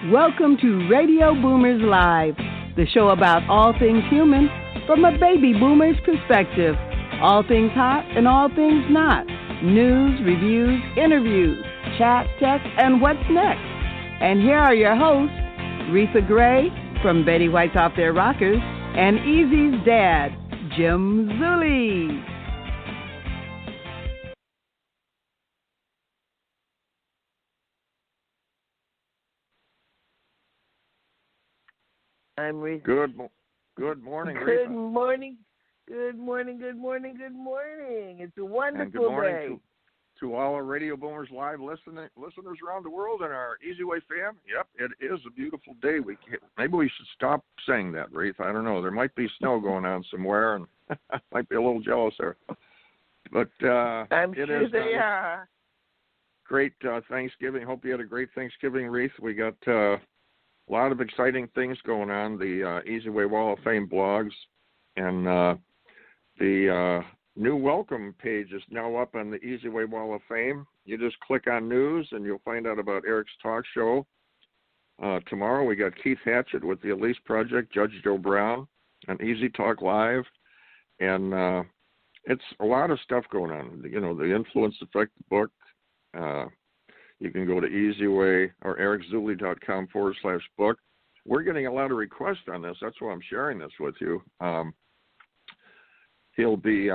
Welcome to Radio Boomers Live, the show about all things human from a baby boomer's perspective. All things hot and all things not. News, reviews, interviews, chat, tech, and what's next. And here are your hosts, Reatha Gray from Betty White's Off Their Rockers and eZ's dad, Jim Zuley. I'm Reatha. Good morning, Reatha. Good morning. It's a wonderful day. To all our Radio Boomers Live listeners around the world and our eZWay fam. Yep, it is a beautiful day. Maybe we should stop saying that, Reatha. I don't know. There might be snow going on somewhere, and I might be a little jealous there. But I'm sure they are. Great Thanksgiving. Hope you had a great Thanksgiving, Reatha. We got a lot of exciting things going on. The eZWay Wall of Fame blogs and the new welcome page is now up on the eZWay Wall of Fame. You just click on news and you'll find out about Eric's talk show. Tomorrow we got Keith Hatchett with the Elise Project, Judge Joe Brown, and Easy Talk Live. And it's a lot of stuff going on. You know, the Influence Effect book. You can go to eZWay or ericzuley.com/book. We're getting a lot of requests on this. That's why I'm sharing this with you. He'll be,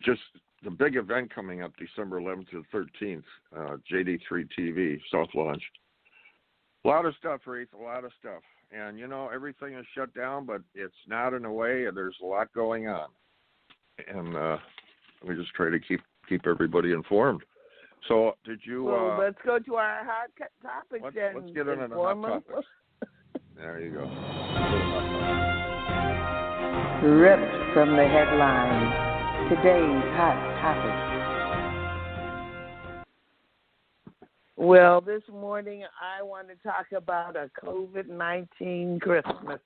just the big event coming up December 11th to the 13th, JD3 TV, soft launch. A lot of stuff, Reatha, a lot of stuff. And, everything is shut down, but it's not in a way. There's a lot going on. And we just try to keep everybody informed. So did you... Well, let's go to our hot topics then. Let's get into the hot topics. There you go. Ripped from the headlines. Today's hot topic. Well, this morning I want to talk about a COVID-19 Christmas.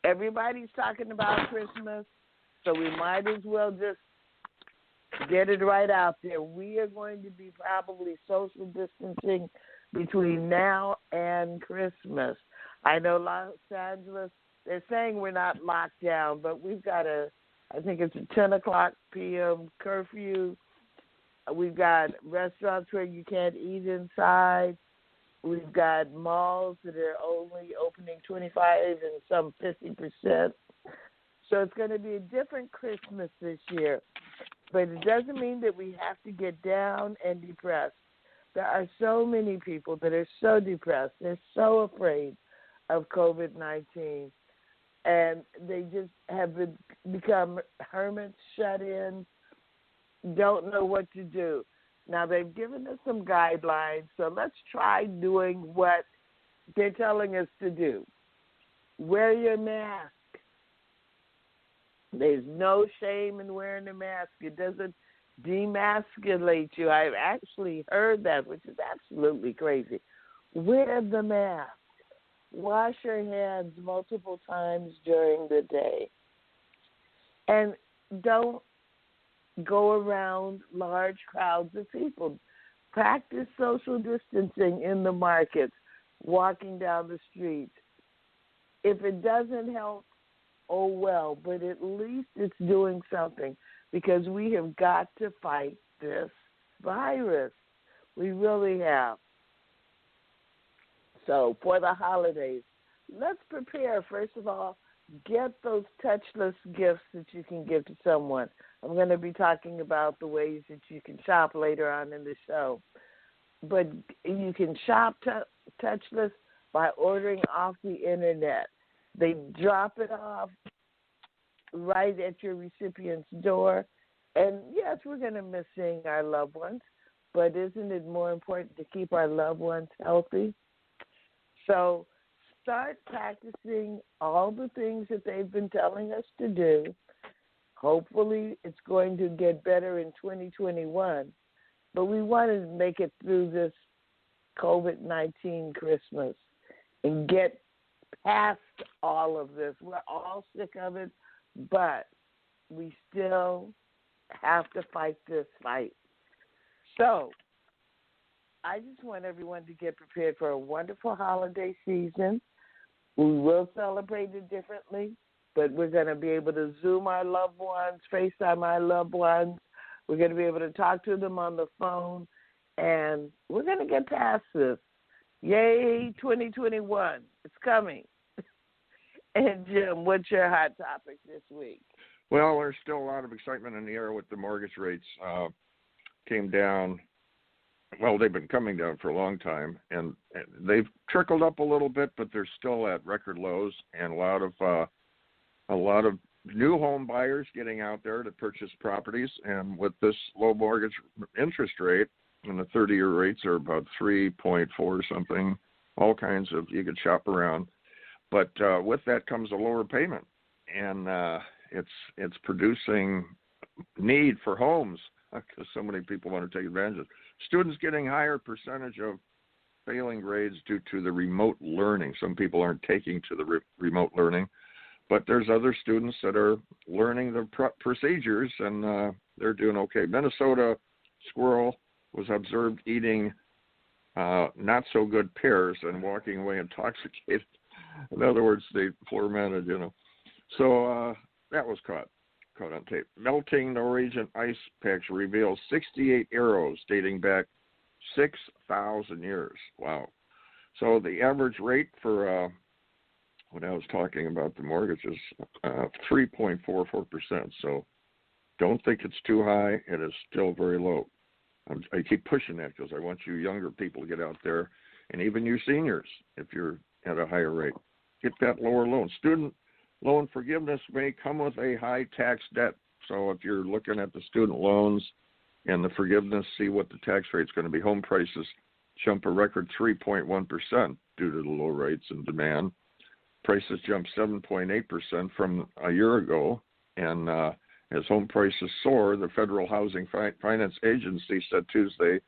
Everybody's talking about Christmas, so we might as well just get it right out there. We are going to be probably social distancing between now and Christmas. I know Los Angeles, they're saying we're not locked down, but we've got I think it's a 10 o'clock p.m. curfew. We've got restaurants where you can't eat inside. We've got malls that are only opening 25 and some 50%. So it's going to be a different Christmas this year. But it doesn't mean that we have to get down and depressed. There are so many people that are so depressed. They're so afraid of COVID-19. And they just have become hermits, shut in, don't know what to do. Now, they've given us some guidelines, so let's try doing what they're telling us to do. Wear your mask. There's no shame in wearing a mask. It doesn't demasculate you. I've actually heard that, which is absolutely crazy. Wear the mask. Wash your hands multiple times during the day. And don't go around large crowds of people. Practice social distancing in the markets, walking down the street. If it doesn't help, oh well, but at least it's doing something because we have got to fight this virus. We really have. So for the holidays, let's prepare. First of all, get those touchless gifts that you can give to someone. I'm going to be talking about the ways that you can shop later on in the show. But you can shop touchless by ordering off the internet. They drop it off right at your recipient's door. And yes, we're going to miss seeing our loved ones, but isn't it more important to keep our loved ones healthy? So start practicing all the things that they've been telling us to do. Hopefully it's going to get better in 2021, but we want to make it through this COVID-19 Christmas and get past all of this. We're all sick of it, but we still have to fight this fight. So I just want everyone to get prepared for a wonderful holiday season. We will celebrate it differently, but we're going to be able to Zoom our loved ones, FaceTime our loved ones. We're going to be able to talk to them on the phone, and we're going to get past this. Yay, 2021. It's coming. And, Jim, what's your hot topic this week? Well, there's still a lot of excitement in the air with the mortgage rates. Came down. Well, they've been coming down for a long time, and they've trickled up a little bit, but they're still at record lows, and a lot of new home buyers getting out there to purchase properties. And with this low mortgage interest rate, and the 30-year rates are about 3.4 or something, all kinds of, you could shop around. But with that comes a lower payment, and it's producing need for homes because so many people want to take advantage of it. Students getting higher percentage of failing grades due to the remote learning. Some people aren't taking to the remote learning, but there's other students that are learning the procedures, and they're doing okay. Minnesota squirrel was observed eating not so good pears and walking away intoxicated. In other words, they fermented, So that was caught on tape. Melting Norwegian ice packs reveals 68 arrows dating back 6,000 years. Wow. So the average rate for when I was talking about the mortgage is 3.44%. So don't think it's too high. It is still very low. I keep pushing that because I want you younger people to get out there, and even you seniors, if you're at a higher rate, get that lower loan. Student loan forgiveness may come with a high tax debt. So if you're looking at the student loans and the forgiveness, see what the tax rate's going to be. Home prices jump a record 3.1% due to the low rates and demand. Prices jumped 7.8% from a year ago. And as home prices soar, the Federal Housing Finance Agency said Tuesday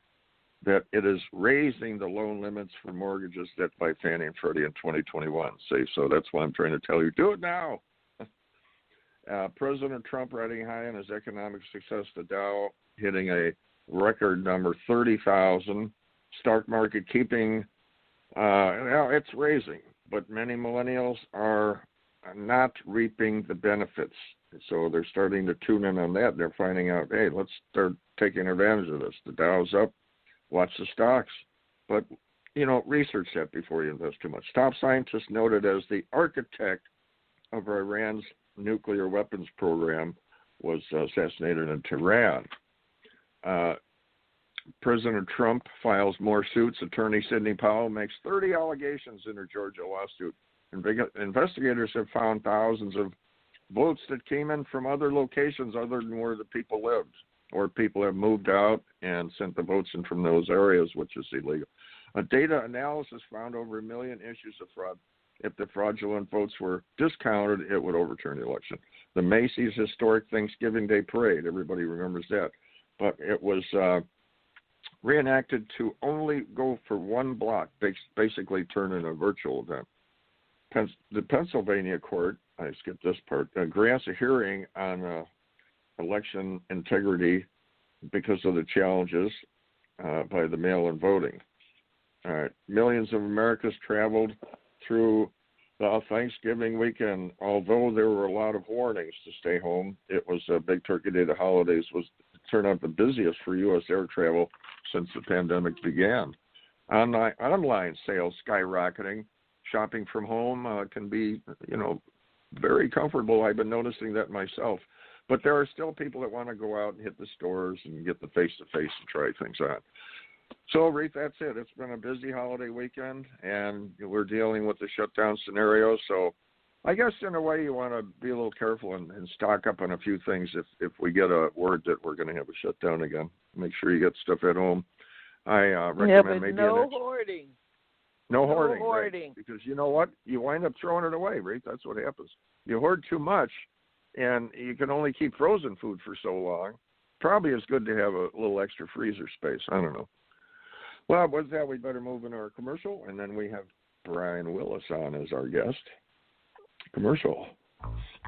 that it is raising the loan limits for mortgages debt by Fannie and Freddie in 2021. So that's why I'm trying to tell you, do it now. President Trump riding high on his economic success, the Dow hitting a record number 30,000. Stock market keeping, it's raising, but many millennials are not reaping the benefits. So they're starting to tune in on that. They're finding out, hey, let's start taking advantage of this. The Dow's up. Watch the stocks, but, research that before you invest too much. Top scientist noted as the architect of Iran's nuclear weapons program was assassinated in Tehran. President Trump files more suits. Attorney Sidney Powell makes 30 allegations in her Georgia lawsuit. Investigators have found thousands of votes that came in from other locations other than where the people lived, or people have moved out and sent the votes in from those areas, which is illegal. A data analysis found over 1 million issues of fraud. If the fraudulent votes were discounted, it would overturn the election. The Macy's historic Thanksgiving Day Parade, everybody remembers that, but it was reenacted to only go for one block, basically turn in a virtual event. The Pennsylvania court, I skipped this part, grants a hearing on election integrity because of the challenges by the mail-in voting. All right. Millions of Americans traveled through the Thanksgiving weekend. Although there were a lot of warnings to stay home, it was a big Turkey Day. The holidays was turned out the busiest for U.S. air travel since the pandemic began. Online sales skyrocketing. Shopping from home can be, very comfortable. I've been noticing that myself. But there are still people that want to go out and hit the stores and get the face-to-face and try things on. So, Reatha, that's it. It's been a busy holiday weekend, and we're dealing with the shutdown scenario. So I guess in a way you want to be a little careful and stock up on a few things if we get a word that we're going to have a shutdown again. Make sure you get stuff at home. I recommend maybe no hoarding. No hoarding. Hoarding. Right? Because you know what? You wind up throwing it away, right? That's what happens. You hoard too much, and you can only keep frozen food for so long. Probably it's good to have a little extra freezer space. I don't know. Well, with that, we better move into our commercial, and then we have Brian Willis on as our guest. Commercial.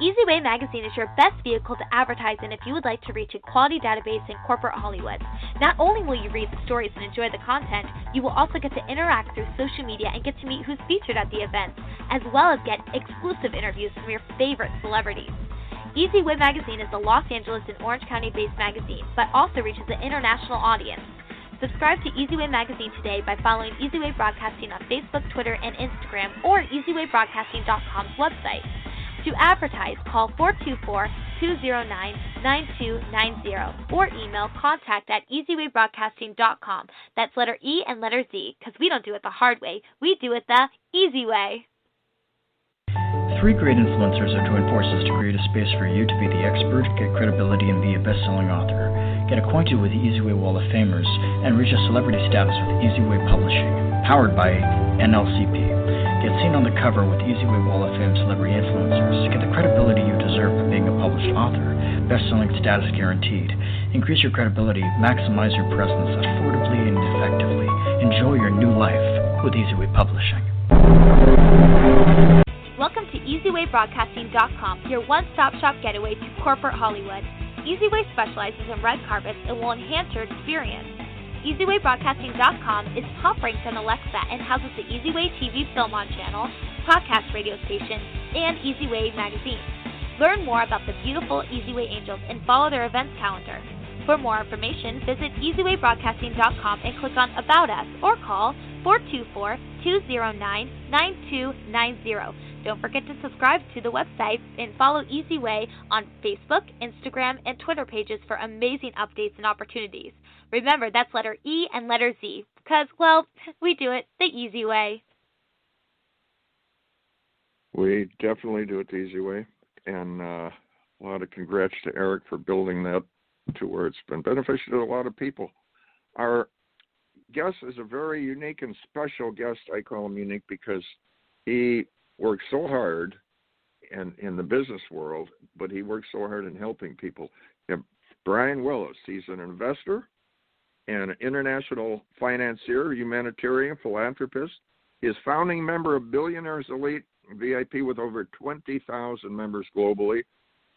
eZWay magazine is your best vehicle to advertise in if you would like to reach a quality database in corporate Hollywood. Not only will you read the stories and enjoy the content, you will also get to interact through social media and get to meet who's featured at the events, as well as get exclusive interviews from your favorite celebrities. eZWay magazine is a Los Angeles and Orange County-based magazine, but also reaches an international audience. Subscribe to eZWay magazine today by following eZWay Broadcasting on Facebook, Twitter, and Instagram, or eZWayBroadcasting.com's website. To advertise, call 424-209-9290 or email contact@eZWayBroadcasting.com. That's letter E and letter Z, because we don't do it the hard way. We do it the easy way. 3 great influencers have joined forces to create a space for you to be the expert, get credibility, and be a best-selling author. Get acquainted with the eZWay Wall of Famers and reach a celebrity status with eZWay Publishing, powered by NLCP. Get seen on the cover with eZWay Wall of Fame celebrity influencers. Get the credibility you deserve for being a published author. Best-selling status guaranteed. Increase your credibility, maximize your presence affordably and effectively. Enjoy your new life with eZWay Publishing. Welcome to eZWayBroadcasting.com, your one-stop shop getaway to corporate Hollywood. eZWay specializes in red carpets and will enhance your experience. eZWayBroadcasting.com is top-ranked on Alexa and houses the eZWay TV Film On channel, podcast radio station, and eZWay magazine. Learn more about the beautiful eZWay Angels and follow their events calendar. For more information, visit eZWayBroadcasting.com and click on About Us or call 424-209-9290. Don't forget to subscribe to the website and follow eZWay on Facebook, Instagram, and Twitter pages for amazing updates and opportunities. Remember, that's letter E and letter Z, because, well, we do it the easy way. We definitely do it the easy way, and a lot of congrats to Eric for building that to where it's been beneficial to a lot of people. Our guest is a very unique and special guest. I call him unique because he works so hard in the business world, but he works so hard in helping people. Brian Willis, he's an investor and an international financier, humanitarian, philanthropist. He is founding member of Billionaires Elite VIP with over 20,000 members globally.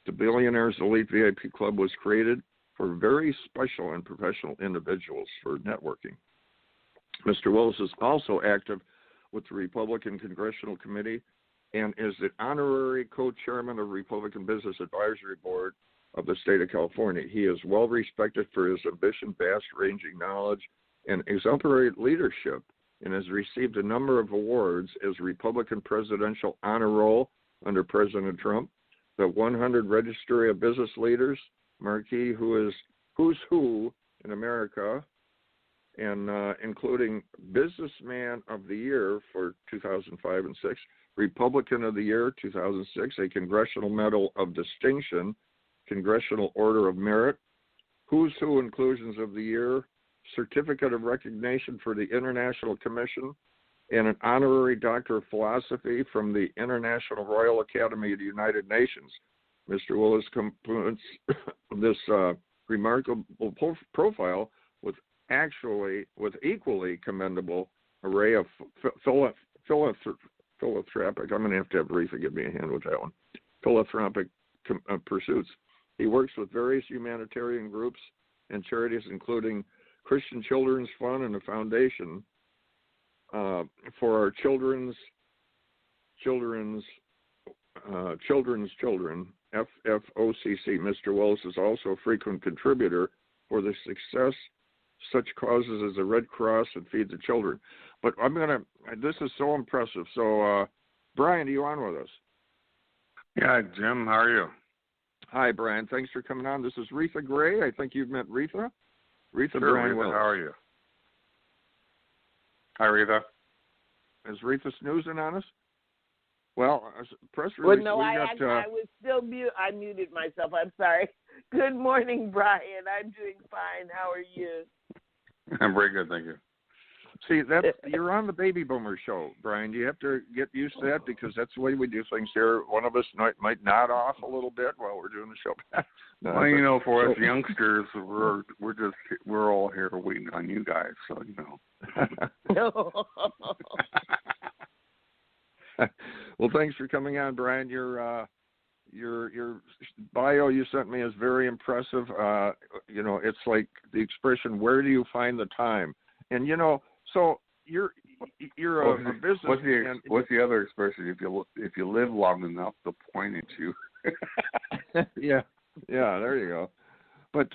The Billionaires Elite VIP Club was created for very special and professional individuals for networking. Mr. Willis is also active with the Republican Congressional Committee and is the honorary co-chairman of Republican Business Advisory Board of the state of California. He is well respected for his ambition, vast-ranging knowledge, and exemplary leadership, and has received a number of awards as Republican Presidential Honor Roll under President Trump, the 100 Registry of Business Leaders marquee, who is Who's Who in America, and including Businessman of the Year for 2005 and 6, Republican of the Year 2006, a Congressional Medal of Distinction, Congressional Order of Merit, Who's Who Inclusions of the Year, Certificate of Recognition for the International Commission, and an Honorary Doctor of Philosophy from the International Royal Academy of the United Nations. Mr. Willis complements this remarkable profile with equally commendable array of philanthropic, I'm going to have Reatha give me a hand with that one, philanthropic pursuits. He works with various humanitarian groups and charities, including Christian Children's Fund and the Foundation for our Children's Children, FFOCC. Mr. Willis is also a frequent contributor for the success such causes as the Red Cross and Feed the Children. But this is so impressive. So, Brian, are you on with us? Yeah, Jim, how are you? Hi, Brian. Thanks for coming on. This is Reatha Gray. I think you've met Reatha. Reatha, sure, Brian Willis. How are you? Hi, Reatha. Is Reatha snoozing on us? Well, press release. Well, no, I was still I muted myself. I'm sorry. Good morning, Brian. I'm doing fine. How are you? I'm very good, thank you. See, you're on the Baby Boomer show, Brian. You have to get used to that because that's the way we do things here. One of us might nod off a little bit while we're doing the show. Well, for us youngsters, we're all here waiting on you guys, so Well, thanks for coming on, Brian. You're your bio you sent me is very impressive. It's like the expression, "Where do you find the time?" And so you're a business. What's the other expression? If you live long enough, they'll point at you. Yeah, there you go. But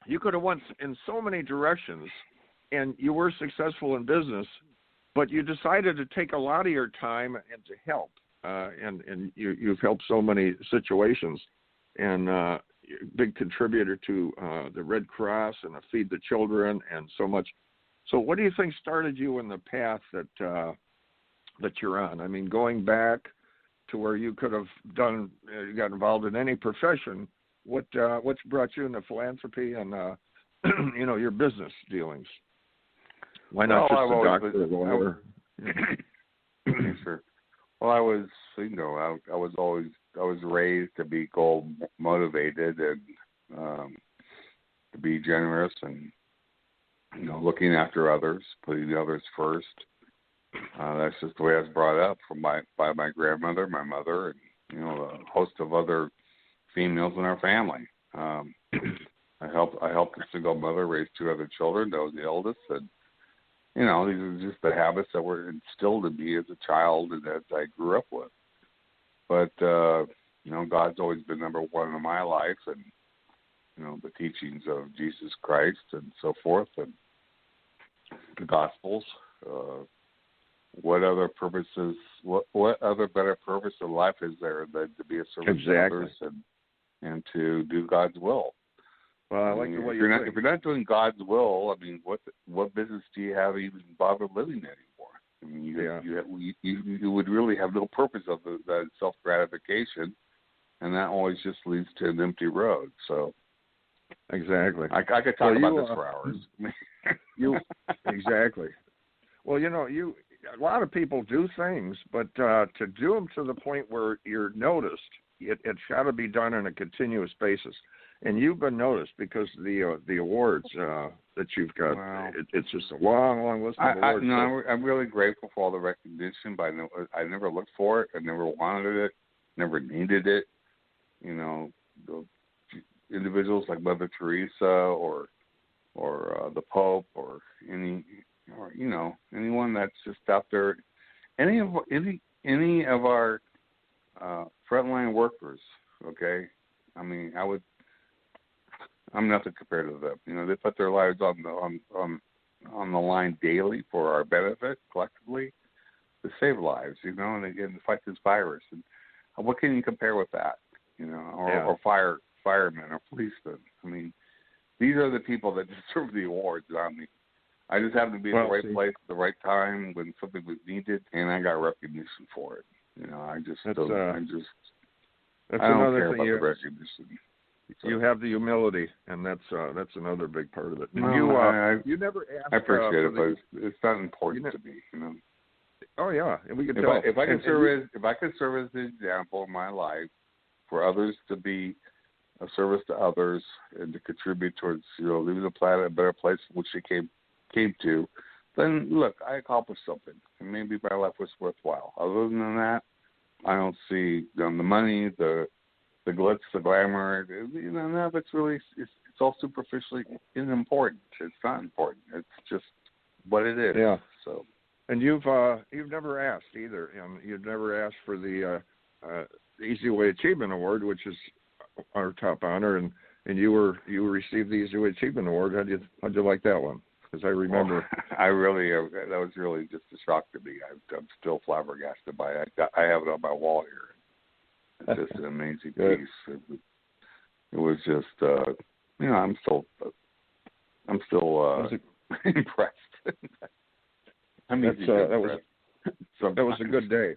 you could have went in so many directions, and you were successful in business, but you decided to take a lot of your time and to help, and you've helped so many situations, and big contributor to the Red Cross and Feed the Children and so much. So what do you think started you in the path that you're on? I mean, going back to where you could have got involved in any profession, what's brought you into philanthropy and your business dealings? Why not just a doctor or whatever? Sure. Well, I was raised to be goal motivated and to be generous and looking after others, putting the others first. That's just the way I was brought up by my grandmother, my mother, and a host of other females in our family. I helped a single mother raise two other children. I was the eldest, and these are just the habits that were instilled in me as a child and that I grew up with. But God's always been number one in my life, and the teachings of Jesus Christ and so forth, and the Gospels. What other purposes? What other better purpose in life is there than to be a servant to others and to do God's will? Well, I like the way you're saying. If you're not doing God's will, I mean, what business do you have even bother living anymore? I mean, you would really have no purpose other than self-gratification, and that always just leads to an empty road. So, exactly. I could talk about this for hours. Exactly. Well, a lot of people do things, but to do them to the point where you're noticed, it's got to be done on a continuous basis. And you've been noticed because the awards that you've got. Wow. It's just a long list of awards. I'm really grateful for all the recognition, but I never looked for it. I never wanted it. Never needed it. The individuals like Mother Teresa or the Pope or anyone that's just out there, any of our frontline workers. Okay, I mean, I'm nothing compared to them. They put their lives on the line daily for our benefit collectively to save lives. And again, to fight this virus. And what can you compare with that? Or firemen or policemen. I mean, these are the people that deserve the awards, not me. I just happened to be in the right place at the right time when something was needed, and I got recognition for it. I don't care about the recognition. You have the humility, and that's another big part of it. No, you never asked. I appreciate it, but it's not important to me. Oh yeah, and we can tell. If I could serve as the example in my life for others to be a service to others and to contribute towards leaving the planet a better place, which they came to, then look, I accomplished something, and maybe my life was worthwhile. Other than that, I don't see the money, the glitz, the glamour. None of it's really. It's all superficially unimportant. It's not important. It's just what it is. Yeah. So. And you've never asked either. You've never asked for the eZWay Achievement Award, which is our top honor, and you received the eZWay Achievement Award. How'd you like that one? Because I remember. Well, that was really just a shock to me. I'm still flabbergasted by it. I have it on my wall here. It's just an amazing piece. It was just, I'm still impressed. That was a good day.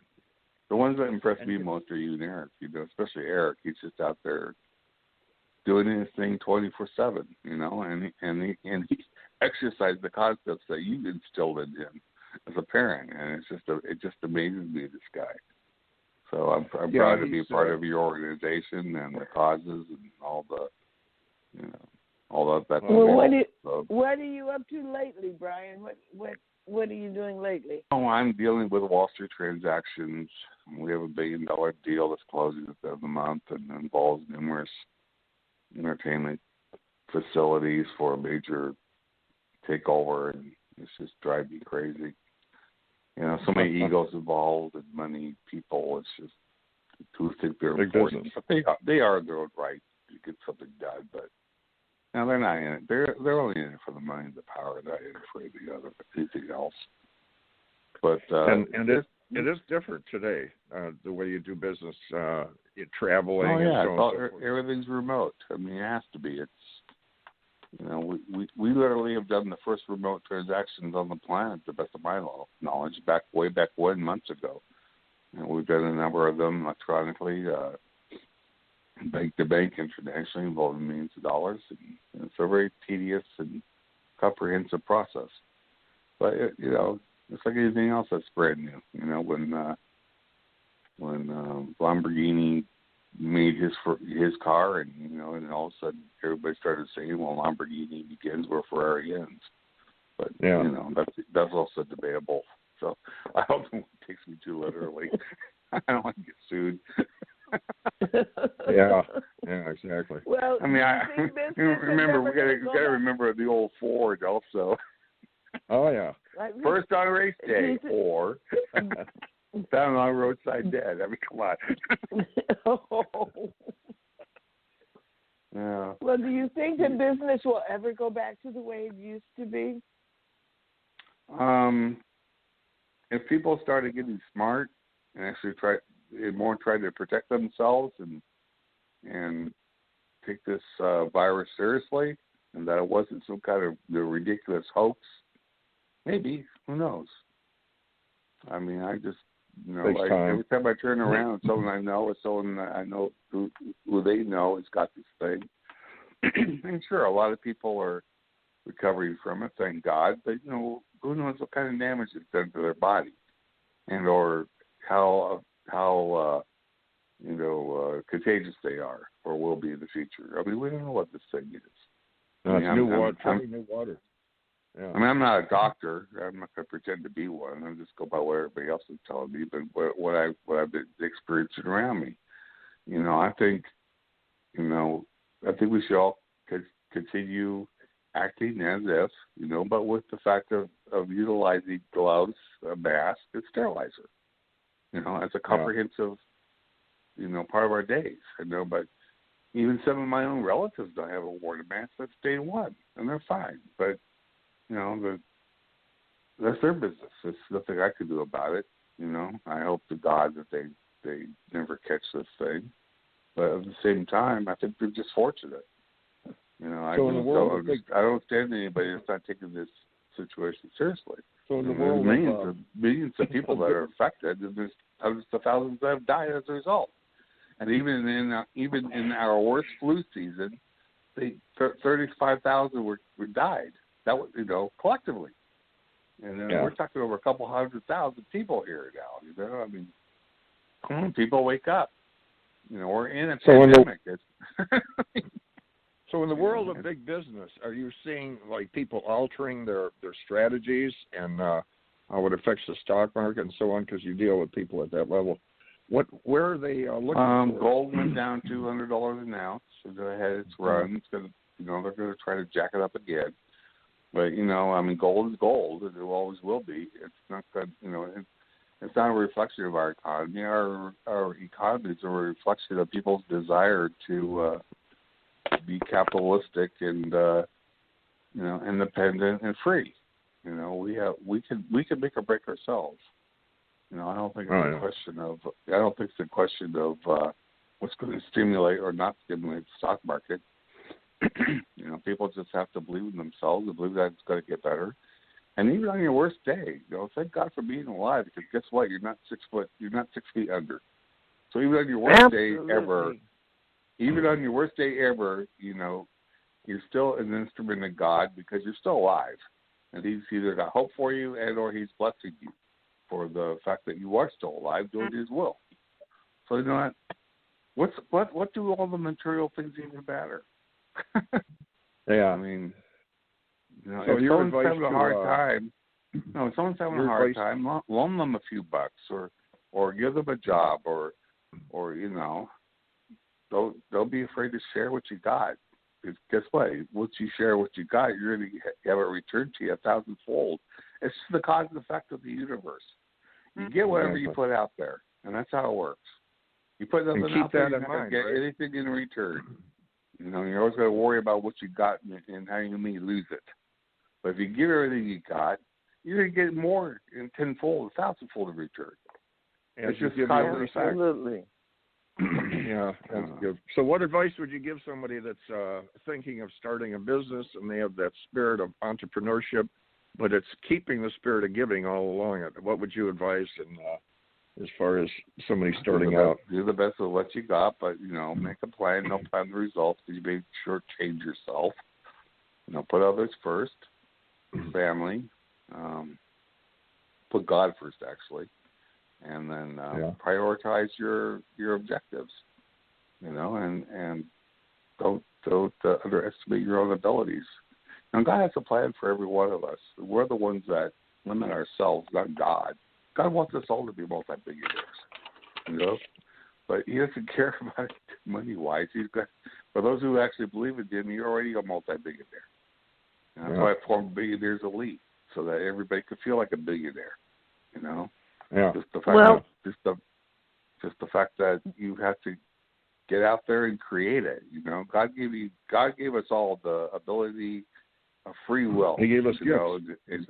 The ones that impress me most are you and Eric. Especially Eric. He's just out there doing his thing 24/7. And he exercised the concepts that you instilled in him as a parent, and it just amazes me, this guy. So I'm proud to be a part of your organization and the causes and all the, all that. Well, what are you up to lately, Brian? What What are you doing lately? Oh, I'm dealing with Wall Street transactions. We have a $1 billion deal that's closing at the end of the month and involves numerous entertainment facilities for a major takeover, and it's just driving me crazy. You know, so many egos involved and money, people. It's just who think they're big important. business. But they are in their own right to get something done. But now they're not in it. They're only in it for the money and the power. They're not in it for anything else. But and it is different today. The way you do business, you're traveling. Oh yeah, and so on and so forth. everything's remote. I mean, it has to be. It's we literally have done the first remote transactions on the planet, to the best of my knowledge, way back months ago. And we've done a number of them electronically, bank to bank, internationally, involving millions of dollars. And it's a very tedious and comprehensive process. But it's like anything else that's brand new. You know, when Lamborghini made his car, and and all of a sudden everybody started saying, "Well, Lamborghini begins where Ferrari ends." But that's also debatable. So I hope no one takes me too literally. I don't want to get sued. yeah, exactly. Well, I mean, remember we got to remember the old Ford also. Oh yeah. First on race day, or found on roadside dead. I mean, come on. Yeah. Well, do you think the business will ever go back to the way it used to be? If people started getting smart and actually try to protect themselves and take this virus seriously, and that it wasn't some kind of ridiculous hoax, maybe, who knows? I mean, I just every time I turn around, someone I know or someone I know who they know has got this thing. And sure, a lot of people are recovering from it, thank God. But who knows what kind of damage it's done to their body, and or how contagious they are or will be in the future. I mean, we don't know what this thing is. No, it's new water. Yeah. I mean, I'm not a doctor. I'm not going to pretend to be one. I'll just go by what everybody else is telling me, but what I've been experiencing around me. I think we should all continue acting as if, but with the fact of utilizing gloves, a mask, and sterilizer, as a comprehensive, part of our days. But even some of my own relatives don't have worn a mask since day one, and they're fine. But that's their business. There's nothing I can do about it. I hope to God that they never catch this thing. But at the same time, I think they're just fortunate. I don't stand anybody that's not taking this situation seriously. So in the world, millions of people that are affected, and there's hundreds of thousands that have died as a result. And even in our worst flu season, 35,000 were died. That was collectively, and we're talking over a couple 100,000 people here now. I mean, come on, people, wake up. We're in a pandemic. So in the world of big business, are you seeing like people altering their strategies and how it affects the stock market and so on? Because you deal with people at that level. Where are they looking for? Gold went down $200 an ounce. It's had its run. It's going to, they're going to try to jack it up again. But gold is gold, and it always will be. It's not good. It's not a reflection of our economy. Our economy is a reflection of people's desire to be capitalistic and independent and free. We can make or break ourselves. I don't think it's a question of. I don't think it's a question of what's going to stimulate or not stimulate the stock market. People just have to believe in themselves and believe that it's going to get better. And even on your worst day, thank God for being alive, because guess what? You're not 6 foot. You're not 6 feet under. So even on your worst day ever, you're still an instrument of God because you're still alive, and He's either got hope for you and or He's blessing you for the fact that you are still alive doing His will. So what do all the material things even matter? Yeah, I mean, so if someone's having a hard time, No, if someone's having a hard time, loan them a few bucks, or give them a job, or don't be afraid to share what you got. Because guess what? Once you share what you got, you're going to have it returned to you 1,000-fold. It's the cause and effect of the universe. You get whatever you put out there, and that's how it works. You put nothing out there, you're not going to get anything in return. You're always going to worry about what you got and how you may lose it. But if you give everything you got, you're going to get more in 10-fold, 1,000-fold in return. It's just cause and effect. Absolutely. Yeah, that's good. So what advice would you give somebody that's thinking of starting a business and they have that spirit of entrepreneurship, but it's keeping the spirit of giving all along it? What would you advise as far as somebody starting out? Do the best with what you got, but, make a plan. Don't plan the results because you may shortchange yourself. Put others first, family, put God first, actually. And then prioritize your objectives, and don't underestimate your own abilities. And God has a plan for every one of us. We're the ones that limit ourselves, not God. God wants us all to be multi-billionaires, but He doesn't care about it money-wise. He's got, for those who actually believe in Him, you're already a multi-billionaire. And that's why I formed Billionaires Elite, so that everybody could feel like a billionaire, Yeah. Just the fact that you have to get out there and create it. God gave us all the ability of free will. He gave us gifts. And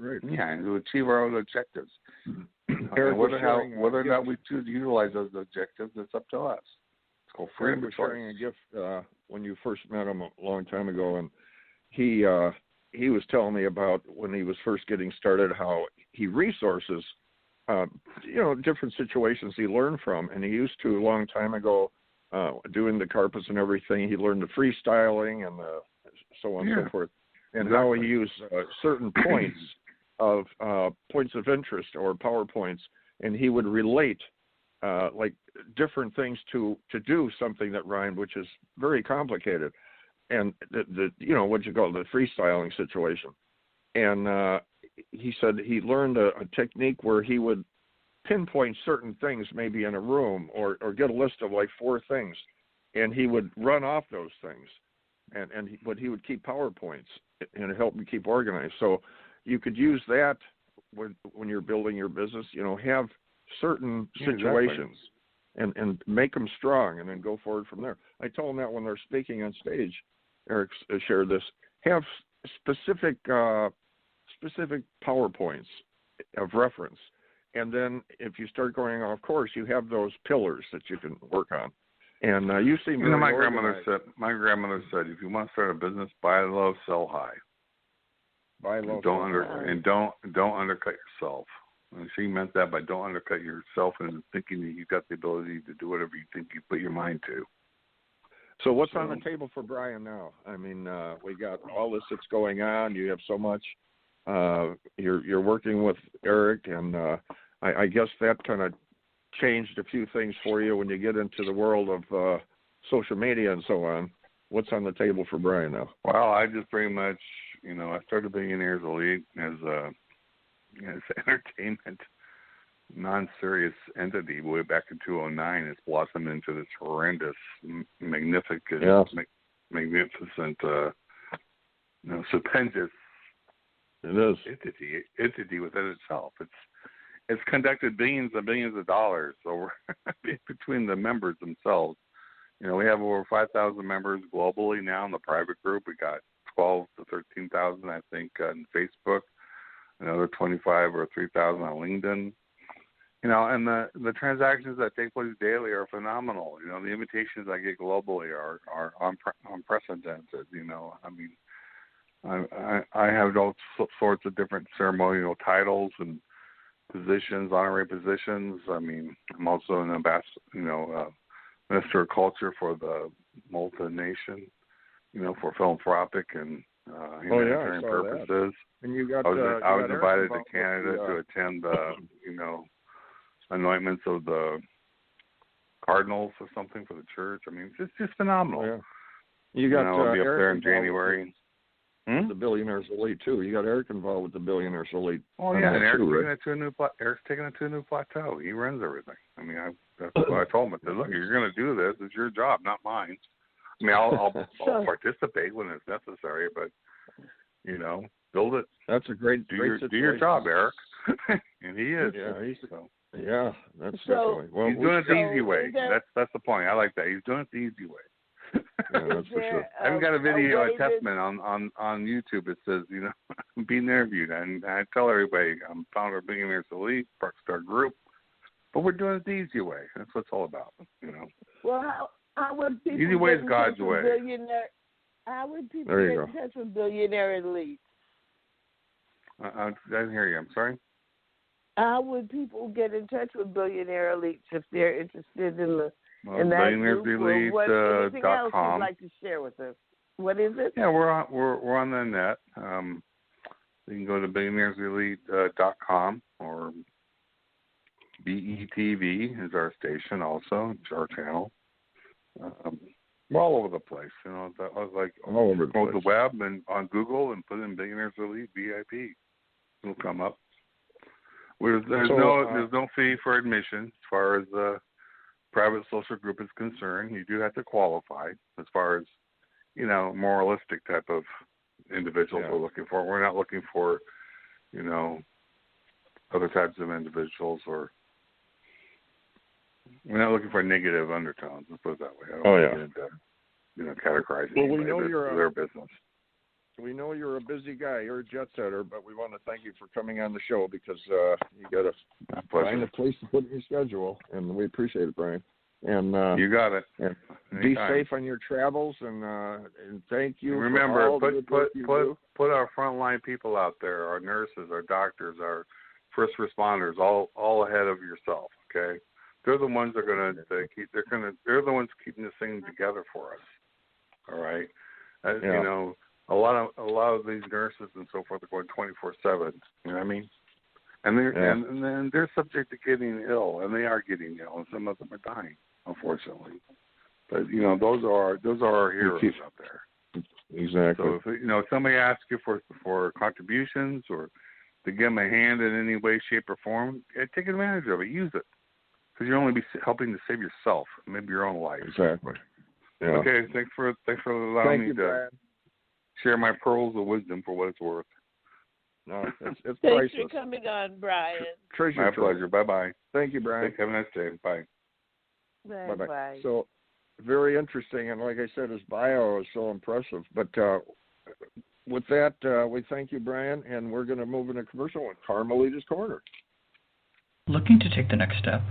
to achieve our own objectives. And whether or not we choose to utilize those objectives, it's up to us. It's called freedom of choice. Sharing a gift when you first met him a long time ago, and he was telling me about when he was first getting started how he resources. Different situations he learned from, and he used to a long time ago doing the carpets and everything. He learned the freestyling and so on and so forth, and how he used certain points of interest or PowerPoints, and he would relate like different things to do something that rhymed, which is very complicated, and the what you call the freestyling situation, and he said he learned a technique where he would pinpoint certain things maybe in a room or get a list of like 4 things, and he would run off those things, but he would keep PowerPoints and it helped me keep organized. So you could use that when you're building your business, have certain situations and make them strong and then go forward from there. I told him that when they're speaking on stage, Eric shared this, have specific PowerPoints of reference. And then if you start going off course, you have those pillars that you can work on. And you seem very my grandmother said, if you want to start a business, buy low, sell high. Buy low, don't undercut yourself. And she meant that by don't undercut yourself and thinking that you've got the ability to do whatever you think you put your mind to. So what's on the table for Brian now? I mean, we got all this that's going on. You have so much. You're working with Eric, and I guess that kind of changed a few things for you when you get into the world of social media and so on. What's on the table for Brian now? Well, I just pretty much, I started Billionaires Elite as entertainment, non-serious entity way back in 2009. It's blossomed into this horrendous, magnificent, stupendous entity within itself. It's conducted billions and billions of dollars over between the members themselves. We have over 5,000 members globally now in the private group. We got 12 to 13,000, I think, on Facebook. Another 25 or 3,000 on LinkedIn. And the transactions that take place daily are phenomenal. The invitations I get globally are unprecedented. I have all sorts of different ceremonial titles and positions, honorary positions. I'm also an ambassador, Minister of Culture for the Malta Nation, for philanthropic and humanitarian purposes. And you got, I was invited to Canada to attend the, anointments of the cardinals or something for the church. It's just phenomenal. Oh, yeah. You got I'll be up Eric there in January. the Billionaires Elite too. You got Eric involved with the Billionaires Elite. Oh yeah, and Eric's taking it to a new plateau. He runs everything. I mean, that's what I told him. I said, look, you're going to do this. It's your job, not mine. I mean, I'll participate when it's necessary, but build it. That's a great. Do your job, Eric. And he is. Yeah, that's definitely. Well, he's doing it the easy way. That's the point. I like that. He's doing it the easy way. Yeah, that's for sure. I haven't got a video, a testament on YouTube. It says, I'm being interviewed, and I tell everybody I'm founder of Billionaires Elite, Parkstar Group, but we're doing it the easy way. That's what it's all about, Well, how would people easy way is God's way. How would people get in touch with Billionaire Elite? I didn't hear you. I'm sorry. How would people get in touch with Billionaire Elite if they're interested in that group? Anything else you'd like to share with us? What is it? Yeah, we're on the net. You can go to billionaireselite.com or BETV is our station also. It's our channel. We're all over the place. I was like, all over go to the web and on Google and put in Billionaires Elite VIP. It'll come up. There's no fee for admission as far as the private social group is concerned. You do have to qualify as far as, moralistic type of individuals we're looking for. We're not looking for, other types of individuals, or we're not looking for negative undertones. Let's put it that way. I don't want to get into, categorizing. Well, we know their business. We know you're a busy guy. You're a jet setter, but we want to thank you for coming on the show because you got to find a place to put in your schedule, and we appreciate it, Brian. And you got it. And be safe on your travels, and thank you. And remember, put our frontline people out there, our nurses, our doctors, our first responders, all ahead of yourself. Okay, they're the ones that are going to keep. They're the ones keeping this thing together for us. All right, A lot of these nurses and so forth are going 24/7. You know what I mean? And they're subject to getting ill, and they are getting ill, and some of them are dying, unfortunately. But those are our heroes out there. Exactly. So if somebody asks you for contributions or to give them a hand in any way, shape, or form, take advantage of it. Use it, because you'll only be helping to save yourself, maybe your own life. Exactly. Yeah. Okay. Thanks for allowing me to share my pearls of wisdom for what it's worth. No, it's Thanks priceless. for coming on, Brian. Treasure. My pleasure. Bye-bye. Thank you, Brian. Have a nice day. Bye. Bye-bye. So, very interesting, and like I said, his bio is so impressive. But with that, we thank you, Brian, and we're going to move into commercial with Carmelita's Corner. Looking to take the next step?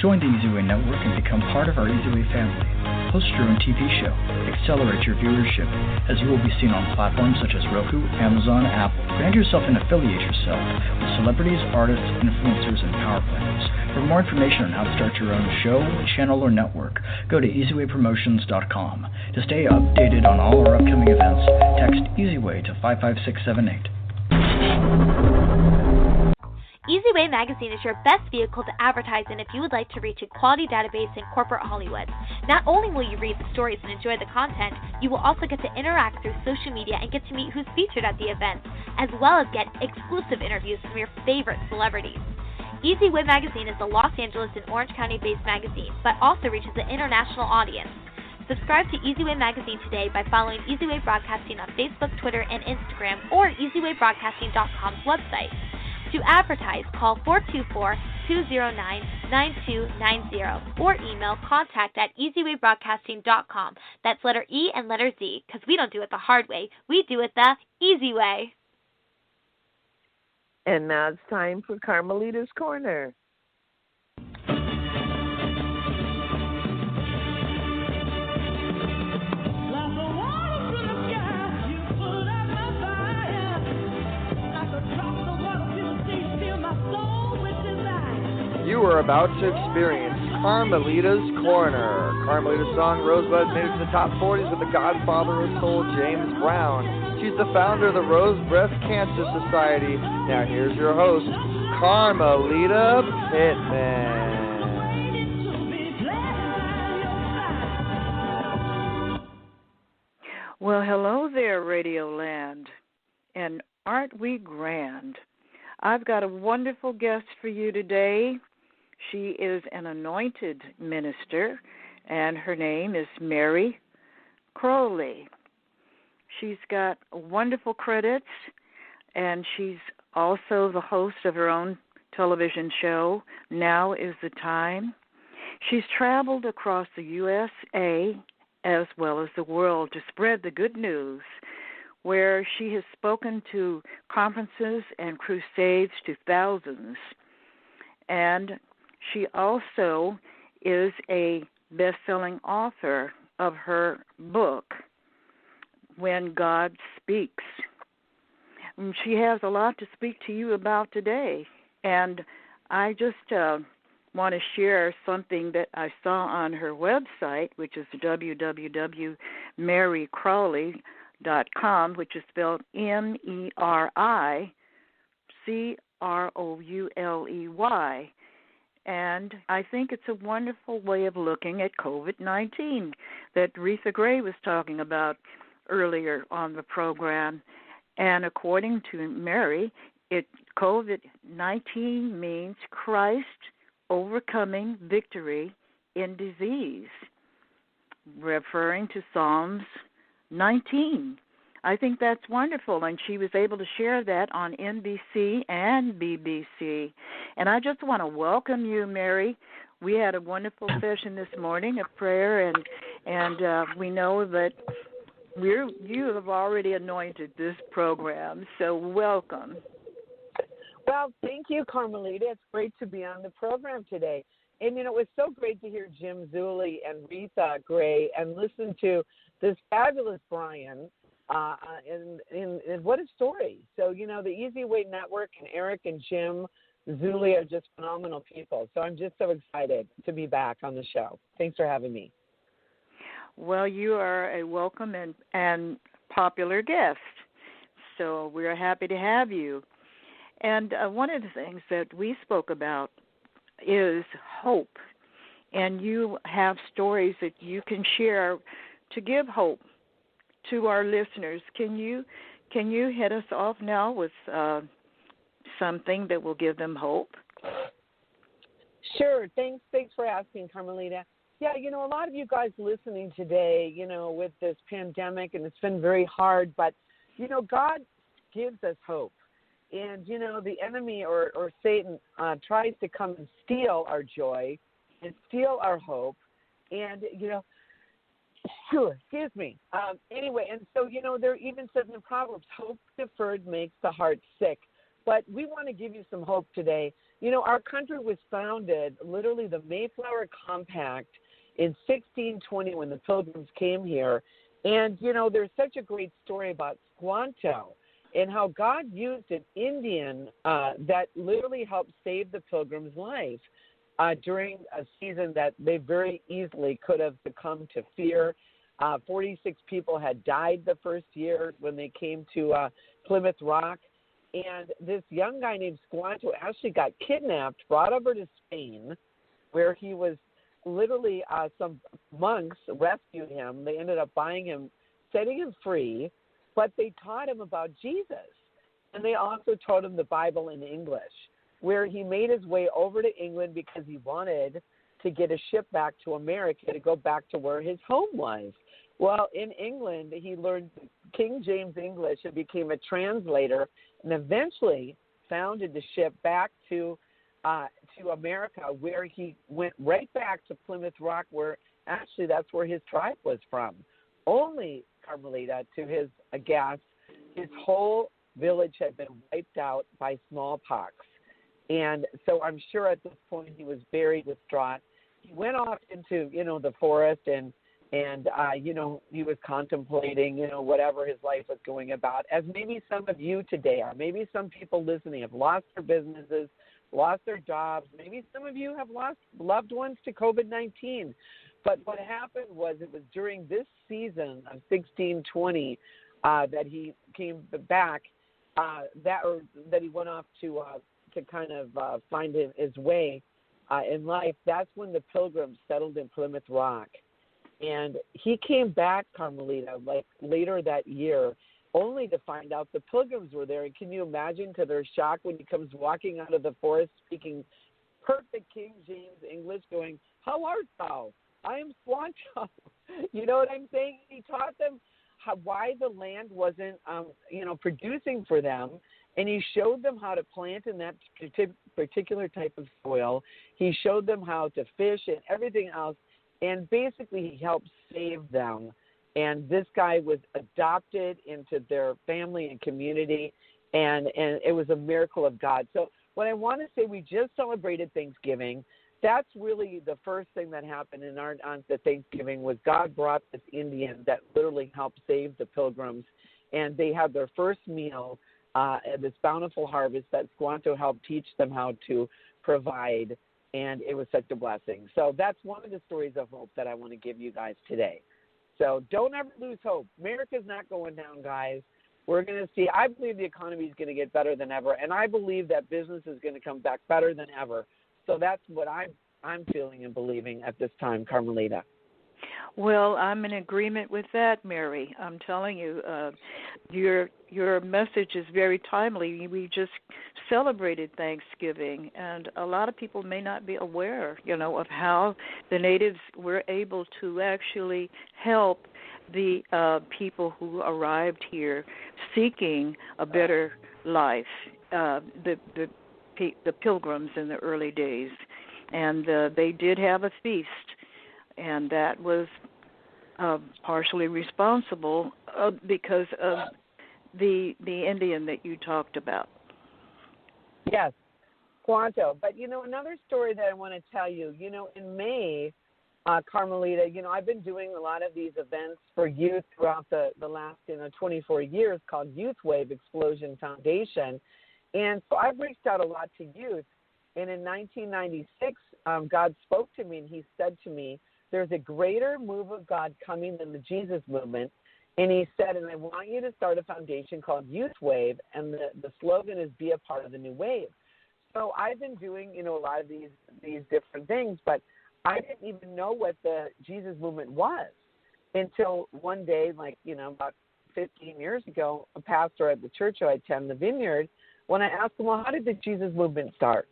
Join the eZWay network and become part of our eZWay family. Host your own TV show. Accelerate your viewership as you will be seen on platforms such as Roku, Amazon, Apple. Brand yourself and affiliate yourself with celebrities, artists, influencers, and power players. For more information on how to start your own show, channel, or network, go to eZWaypromotions.com. To stay updated on all our upcoming events, text eZWay to 55678. eZWay Magazine is your best vehicle to advertise in if you would like to reach a quality database in corporate Hollywood. Not only will you read the stories and enjoy the content, you will also get to interact through social media and get to meet who's featured at the event, as well as get exclusive interviews from your favorite celebrities. eZWay Magazine is a Los Angeles and Orange County-based magazine, but also reaches an international audience. Subscribe to eZWay Magazine today by following eZWay Broadcasting on Facebook, Twitter, and Instagram, or eZWayBroadcasting.com's website. To advertise, call 424-209-9290 or email contact@eZWayBroadcasting.com. That's letter E and letter Z, because we don't do it the hard way. We do it the easy way. And now it's time for Carmelita's Corner. You are about to experience Carmelita's Corner. Carmelita's song Rosebud made it to the top 40s with the godfather of soul, James Brown. She's the founder of the Rose Breast Cancer Society. Now here's your host, Carmelita Pittman. Well, hello there, Radio Land, and aren't we grand? I've got a wonderful guest for you today. She is an anointed minister, and her name is Meri Crouley. She's got wonderful credits, and she's also the host of her own television show, Now is the Time. She's traveled across the USA as well as the world to spread the good news, where she has spoken to conferences and crusades to thousands. And she also is a best-selling author of her book, When God Speaks. And she has a lot to speak to you about today. And I just want to share something that I saw on her website, which is www.mericrouley.com, which is spelled MERICROULEY. And I think it's a wonderful way of looking at COVID-19 that Reatha Gray was talking about earlier on the program. And according to Meri, COVID-19 means Christ overcoming victory in disease, referring to Psalms 19. I think that's wonderful, and she was able to share that on NBC and BBC. And I just want to welcome you, Meri. We had a wonderful session this morning of prayer, and we know that you have already anointed this program, so welcome. Well, thank you, Carmelita. It's great to be on the program today. And, it was so great to hear Jim Zuley and Reatha Gray and listen to this fabulous Brian. And what a story. So, the eZWay Network and Eric and Jim Zuley are just phenomenal people. So I'm just so excited to be back on the show. Thanks for having me. Well, you are a welcome and popular guest. So we're happy to have you. And one of the things that we spoke about is hope. And you have stories that you can share to give hope to our listeners. Can you hit us off now with something that will give them hope? Sure. Thanks for asking, Carmelita. Yeah, a lot of you guys listening today, with this pandemic, and it's been very hard, but, God gives us hope. And, the enemy or Satan tries to come and steal our joy and steal our hope. And, excuse me. Anyway, and so, there even says in Proverbs, hope deferred makes the heart sick. But we want to give you some hope today. Our country was founded, literally the Mayflower Compact, in 1620 when the Pilgrims came here. And, there's such a great story about Squanto and how God used an Indian that literally helped save the Pilgrims' life during a season that they very easily could have succumbed to fear. 46 people had died the first year when they came to Plymouth Rock. And this young guy named Squanto actually got kidnapped, brought over to Spain, where he was literally some monks rescued him. They ended up buying him, setting him free, but they taught him about Jesus. And they also taught him the Bible in English, where he made his way over to England because he wanted to get a ship back to America to go back to where his home was. Well, in England, he learned King James English and became a translator, and eventually founded the ship back to America, where he went right back to Plymouth Rock, where actually that's where his tribe was from. Only, Carmelita, to his aghast, his whole village had been wiped out by smallpox. And so I'm sure at this point he was very distraught. He went off into, the forest and he was contemplating, whatever his life was going about, as maybe some of you today are. Maybe some people listening have lost their businesses, lost their jobs. Maybe some of you have lost loved ones to COVID-19. But what happened was it was during this season of 1620 that he came back, that he went off to kind of find his way in life. That's when the Pilgrims settled in Plymouth Rock. And he came back, Carmelita, like later that year, only to find out the pilgrims were there. And can you imagine, to their shock, when he comes walking out of the forest speaking perfect King James English, going, "How art thou? I am Squanto." You know what I'm saying? He taught them why the land wasn't, producing for them. And he showed them how to plant in that particular type of soil. He showed them how to fish and everything else. And basically, he helped save them. And this guy was adopted into their family and community. And it was a miracle of God. So what I want to say, we just celebrated Thanksgiving. That's really the first thing that happened on the Thanksgiving, was God brought this Indian that literally helped save the pilgrims. And they had their first meal at this bountiful harvest that Squanto helped teach them how to provide, and it was such a blessing. So that's one of the stories of hope that I want to give you guys today. So don't ever lose hope. America's not going down, guys. We're going to see. I believe the economy is going to get better than ever, and I believe that business is going to come back better than ever. So that's what I'm feeling and believing at this time, Carmelita. Well, I'm in agreement with that, Mary. I'm telling you, your message is very timely. We just celebrated Thanksgiving, and a lot of people may not be aware, of how the natives were able to actually help the people who arrived here seeking a better life, the pilgrims in the early days. And they did have a feast, and that was partially responsible because of the Indian that you talked about. Yes, Squanto. But, another story that I want to tell you, in May, Carmelita, I've been doing a lot of these events for youth throughout the last 24 years called Youth Wave Explosion Foundation. And so I've reached out a lot to youth. And in 1996, God spoke to me, and he said to me, "There's a greater move of God coming than the Jesus movement." And he said, "And I want you to start a foundation called Youth Wave, and the slogan is be a part of the new wave." So I've been doing, a lot of these different things, but I didn't even know what the Jesus movement was until one day, about 15 years ago, a pastor at the church I attend, the Vineyard, when I asked him, "Well, how did the Jesus movement start?"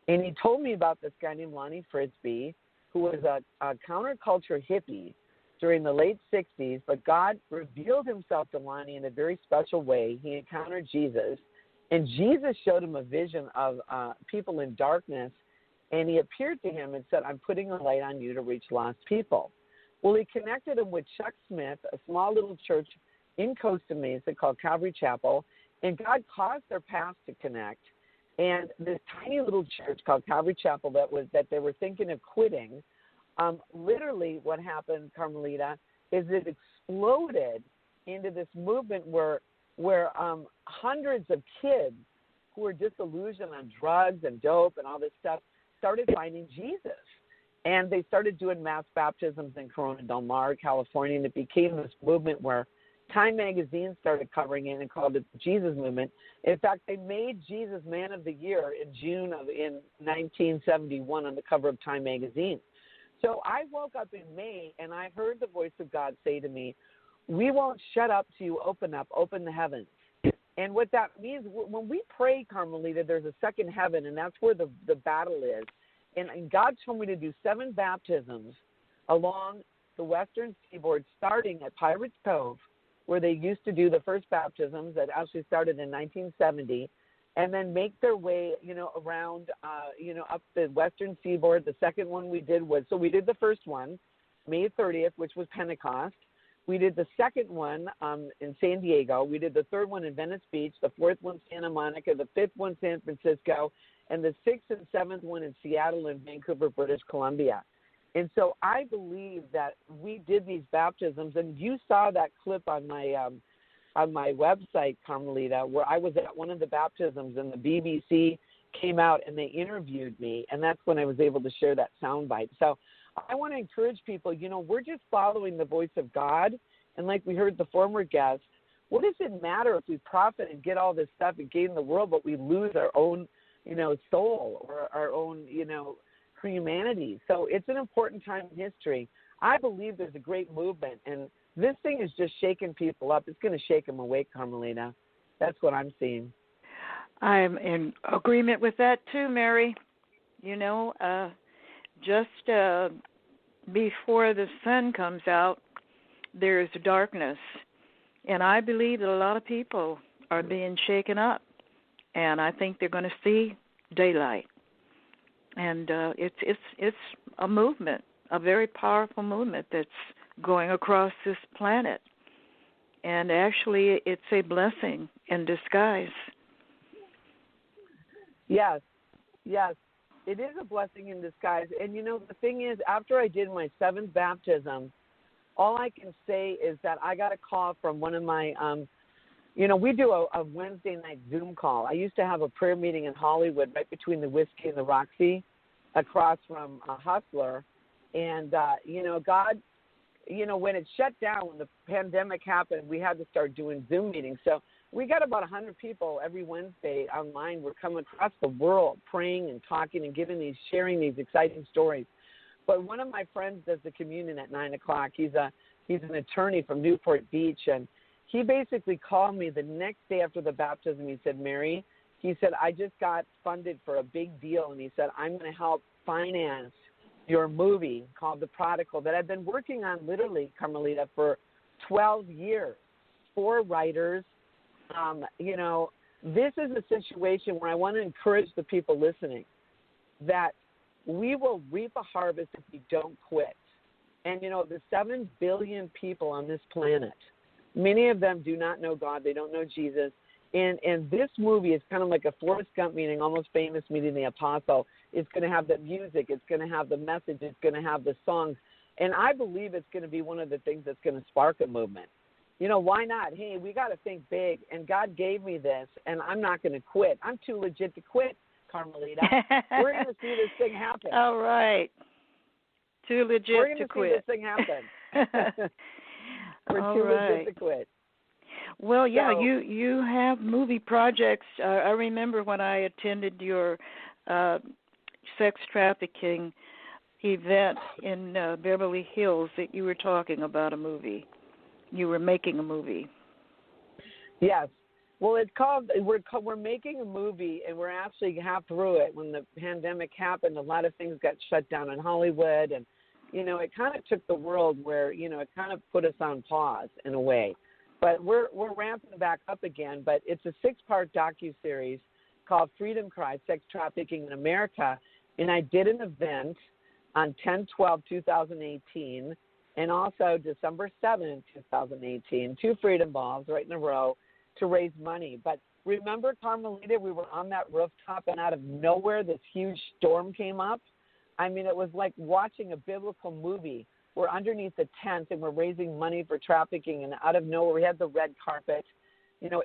And he told me about this guy named Lonnie Frisbee, who was a counterculture hippie during the late 60s, but God revealed himself to Lonnie in a very special way. He encountered Jesus, and Jesus showed him a vision of people in darkness, and he appeared to him and said, "I'm putting a light on you to reach lost people." Well, he connected him with Chuck Smith, a small little church in Costa Mesa called Calvary Chapel, and God caused their paths to connect. And this tiny little church called Calvary Chapel that they were thinking of quitting, literally what happened, Carmelita, is it exploded into this movement where hundreds of kids who were disillusioned on drugs and dope and all this stuff started finding Jesus. And they started doing mass baptisms in Corona del Mar, California, and it became this movement where Time magazine started covering it and called it the Jesus movement. In fact, they made Jesus Man of the Year in June in 1971 on the cover of Time magazine. So I woke up in May, and I heard the voice of God say to me, "We won't shut up till you open the heavens." And what that means, when we pray, Carmelita, there's a second heaven, and that's where the battle is. And God told me to do 7 baptisms along the western seaboard, starting at Pirates Cove, where they used to do the first baptisms that actually started in 1970, and then make their way, around, up the western seaboard. The second one we did we did the first one, May 30th, which was Pentecost. We did the second one in San Diego. We did the third one in Venice Beach, the fourth one Santa Monica, the fifth one San Francisco, and the 6th and 7th one in Seattle and Vancouver, British Columbia. And so I believe that we did these baptisms, and you saw that clip on my website, Carmelita, where I was at one of the baptisms, and the BBC came out and they interviewed me, and that's when I was able to share that soundbite. So I want to encourage people, we're just following the voice of God, and like we heard the former guest, what does it matter if we profit and get all this stuff and gain the world, but we lose our own, soul or our own, humanity? So it's an important time in history. I believe there's a great movement, and this thing is just shaking people up. It's going to shake them awake, Carmelita. That's what I'm seeing. I'm in agreement with that too, Mary. You know, just before the sun comes out, there's darkness. And I believe that a lot of people are being shaken up. And I think they're going to see daylight. And it's a movement, a very powerful movement that's going across this planet. And actually, it's a blessing in disguise. Yes. It is a blessing in disguise. And, you know, the thing is, after I did my 7th baptism, all I can say is that I got a call from one of my, we do a Wednesday night Zoom call. I used to have a prayer meeting in Hollywood right between the Whiskey and the Roxy across from Hustler. And, God, when it shut down, when the pandemic happened, we had to start doing Zoom meetings. So we got about 100 people every Wednesday online. We're coming across the world praying and talking and sharing these exciting stories. But one of my friends does the communion at 9 o'clock. He's an attorney from Newport Beach, and he basically called me the next day after the baptism. He said, Mary, he said, I just got funded for a big deal, and he said, I'm going to help finance your movie called The Prodigal that I've been working on literally, Carmelita, for 12 years. 4 writers. This is a situation where I want to encourage the people listening that we will reap a harvest if we don't quit. And, the 7 billion people on this planet, many of them do not know God. They don't know Jesus. And this movie is kind of like a Forrest Gump meeting, Almost Famous meeting the Apostle. It's going to have the music. It's going to have the message. It's going to have the songs. And I believe it's going to be one of the things that's going to spark a movement. Why not? Hey, we got to think big. And God gave me this, and I'm not going to quit. I'm too legit to quit, Carmelita. We're going to see this thing happen. All right. Too legit to quit. We're going to see this thing happen. We're too legit to quit. Well, yeah, so, you have movie projects. I remember when I attended your sex trafficking event in Beverly Hills that you were talking about a movie. You were making a movie. Yes. Well, it's called, we're making a movie, and we're actually half through it. When the pandemic happened, a lot of things got shut down in Hollywood, and, it kind of took the world where, it kind of put us on pause in a way. But we're ramping back up again. But it's a 6-part docuseries called Freedom Cry, Sex Trafficking in America. And I did an event on 10/12/2018 and also December 7, 2018, 2 Freedom Balls right in a row to raise money. But remember, Carmelita, we were on that rooftop, and out of nowhere, this huge storm came up. I mean, it was like watching a biblical movie. We're underneath the tent, and we're raising money for trafficking, and out of nowhere, we had the red carpet.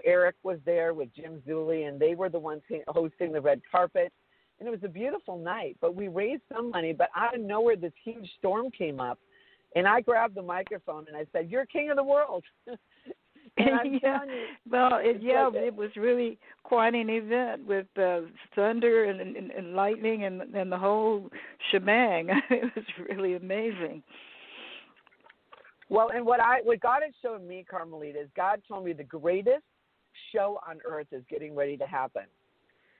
Eric was there with Jim Zuley, and they were the ones hosting the red carpet. And it was a beautiful night, but we raised some money. But out of nowhere, this huge storm came up, and I grabbed the microphone, and I said, "You're king of the world." And I'm telling you, well, it was really quite an event with thunder and lightning and the whole shebang. It was really amazing. Well, and what God has shown me, Carmelita, is God told me the greatest show on earth is getting ready to happen.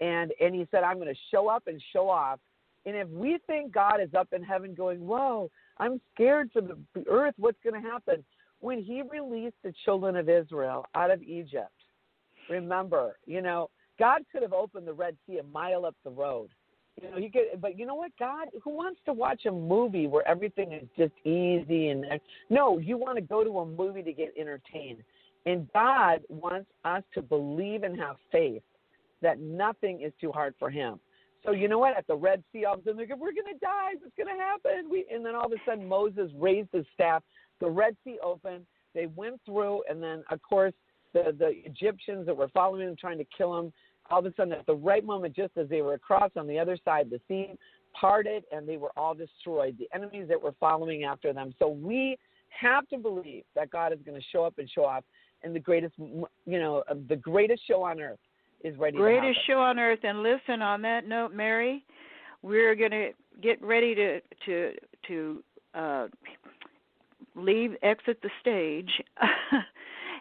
And he said, I'm going to show up and show off. And if we think God is up in heaven going, whoa, I'm scared for the earth, what's going to happen? When he released the children of Israel out of Egypt, remember, God could have opened the Red Sea a mile up the road. He could, but you know what, God, who wants to watch a movie where everything is just easy? No, you want to go to a movie to get entertained. And God wants us to believe and have faith that nothing is too hard for him. So you know what? At the Red Sea, all of a sudden, they're going, we're going to die. What's going to happen? And then all of a sudden, Moses raised his staff. The Red Sea opened. They went through, and then, of course, the Egyptians that were following them, trying to kill them, all of a sudden, at the right moment, just as they were across on the other side, the sea parted, and they were all destroyed, the enemies that were following after them. So we have to believe that God is going to show up and show off, and the greatest show on earth is ready to happen. Greatest show on earth. And listen, on that note, Mary, we're going to get ready to exit the stage,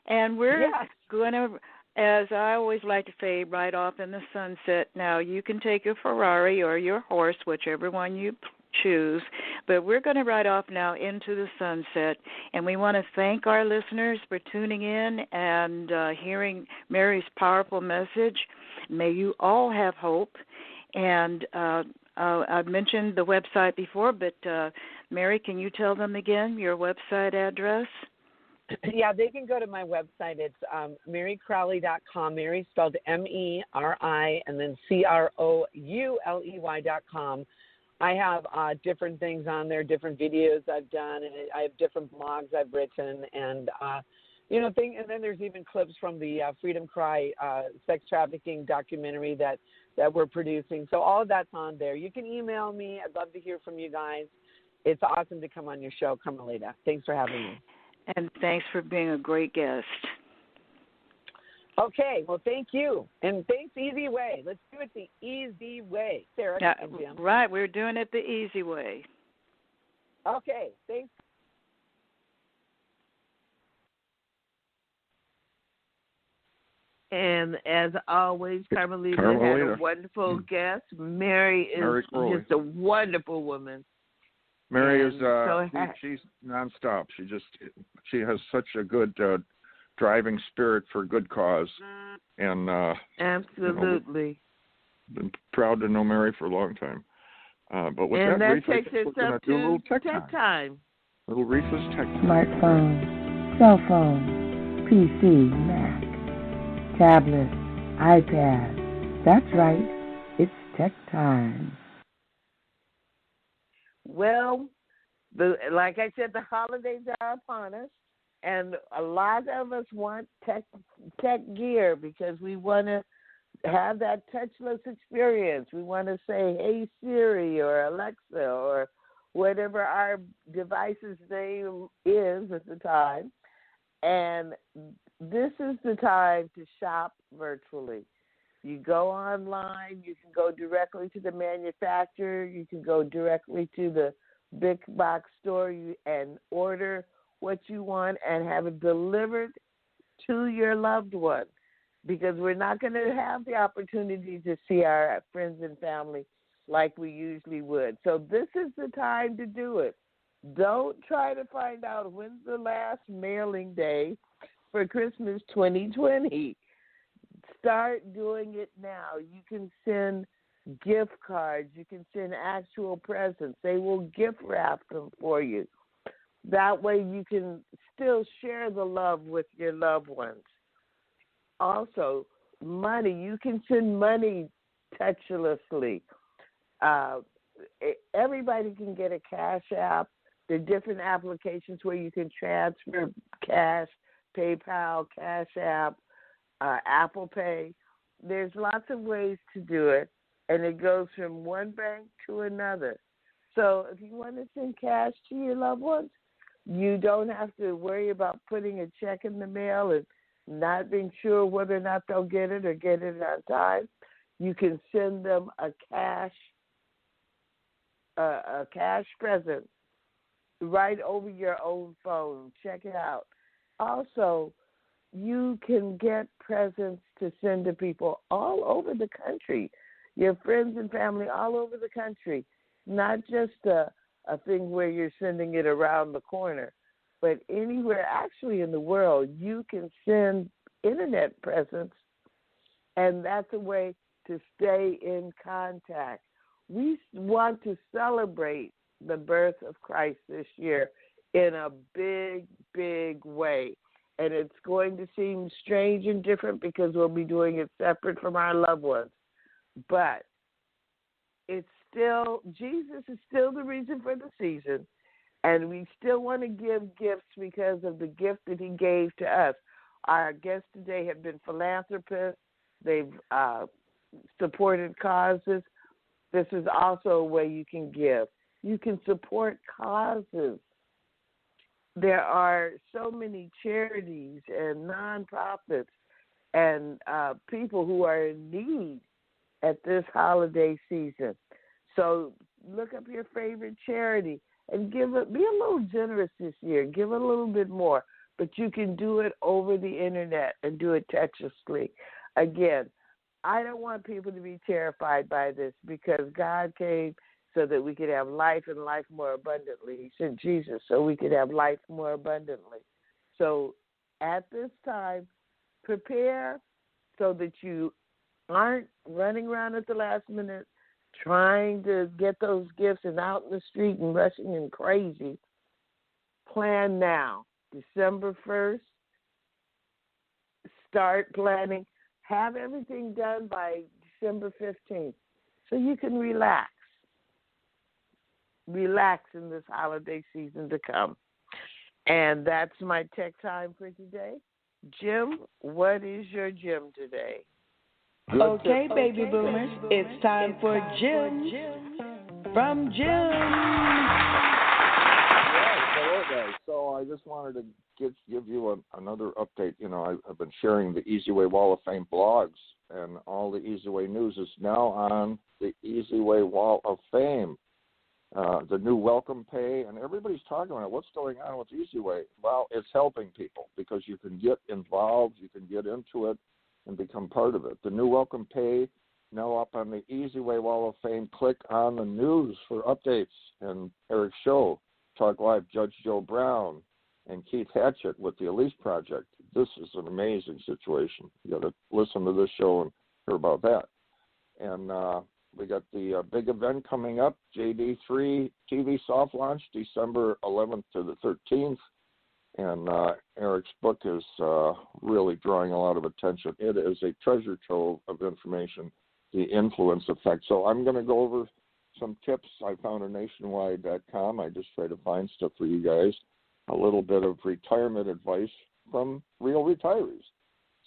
and we're going to, as I always like to say, ride off in the sunset. Now, you can take your Ferrari or your horse, whichever one you choose, but we're going to ride off now into the sunset, and we want to thank our listeners for tuning in and hearing Meri's powerful message. May you all have hope, and I've mentioned the website before, but Meri, can you tell them again your website address? Yeah, they can go to my website. It's MeriCrouley.com. Meri spelled MERI and then CROULEY.com. I have different things on there, different videos I've done, and I have different blogs I've written, and and then there's even clips from the Freedom Cry sex trafficking documentary that we're producing. So all of that's on there. You can email me. I'd love to hear from you guys. It's awesome to come on your show, Carmelita. Thanks for having me. And thanks for being a great guest. Okay, well, thank you. And thanks, eZWay. Let's do it the easy way. Sarah and Jim. Right, we're doing it the easy way. Okay, thanks. And as always, Carmelita had a wonderful guest. Meri is just a wonderful woman. Meri is she's nonstop. She has such a good driving spirit for good cause, and absolutely been proud to know Meri for a long time. But with and that takes us up to a little tech time. Little Reatha's tech time. Smartphone, cell phone, PC, Mac, tablet, iPad. That's right. It's tech time. Well, like I said, the holidays are upon us, and a lot of us want tech gear because we want to have that touchless experience. We want to say, "Hey Siri" or Alexa or whatever our device's name is at the time. And this is the time to shop virtually. You go online, you can go directly to the manufacturer, you can go directly to the big box store and order what you want and have it delivered to your loved one, because we're not going to have the opportunity to see our friends and family like we usually would. So this is the time to do it. Don't try to find out when's the last mailing day for Christmas 2020. Start doing it now. You can send gift cards. You can send actual presents. They will gift wrap them for you. That way you can still share the love with your loved ones. Also, money. You can send money touchlessly. Everybody can get a Cash App. There are different applications where you can transfer cash, PayPal, Cash App, Apple Pay. There's lots of ways to do it, and it goes from one bank to another. So if you want to send cash to your loved ones, you don't have to worry about putting a check in the mail and not being sure whether or not they'll get it or get it on time. You can send them a cash present right over your own phone. Check it out. Also, you can get presents to send to people all over the country, your friends and family all over the country, not just a thing where you're sending it around the corner, but anywhere actually in the world. You can send internet presents, and that's a way to stay in contact. We want to celebrate the birth of Christ this year in a big, big way. And it's going to seem strange and different because we'll be doing it separate from our loved ones. But it's still, Jesus is still the reason for the season. And we still want to give gifts because of the gift that he gave to us. Our guests today have been philanthropists. They've supported causes. This is also a way you can give. You can support causes. There are so many charities and nonprofits and people who are in need at this holiday season. So look up your favorite charity and be a little generous this year. Give a little bit more, but you can do it over the internet and do it textually. Again, I don't want people to be terrified by this because God came so that we could have life and life more abundantly. He sent Jesus so we could have life more abundantly. So at this time, prepare so that you aren't running around at the last minute trying to get those gifts and out in the street and rushing and crazy. Plan now. December 1st, start planning. Have everything done by December 15th so you can relax. Relax in this holiday season to come. And that's my tech time for today. Jim, what is your gem today? Okay, baby boomers, it's time for Jim from Jim. Hello, guys. So I just wanted to give you another update. You know, I've been sharing the eZWay Wall of Fame blogs, and all the eZWay news is now on the eZWay Wall of Fame. The new welcome pay, and everybody's talking about what's going on with eZWay. Well, it's helping people because you can get involved, you can get into it, and become part of it. The new welcome pay now up on the eZWay Wall of Fame. Click on the news for updates. And Eric's show, Talk Live, Judge Joe Brown, and Keith Hatchett with the Elise Project. This is an amazing situation. You got to listen to this show and hear about that. And we got the big event coming up, JD3 TV soft launch, December 11th to the 13th. And Eric's book is really drawing a lot of attention. It is a treasure trove of information, the influence effect. So I'm going to go over some tips I found on nationwide.com. I just try to find stuff for you guys, a little bit of retirement advice from real retirees.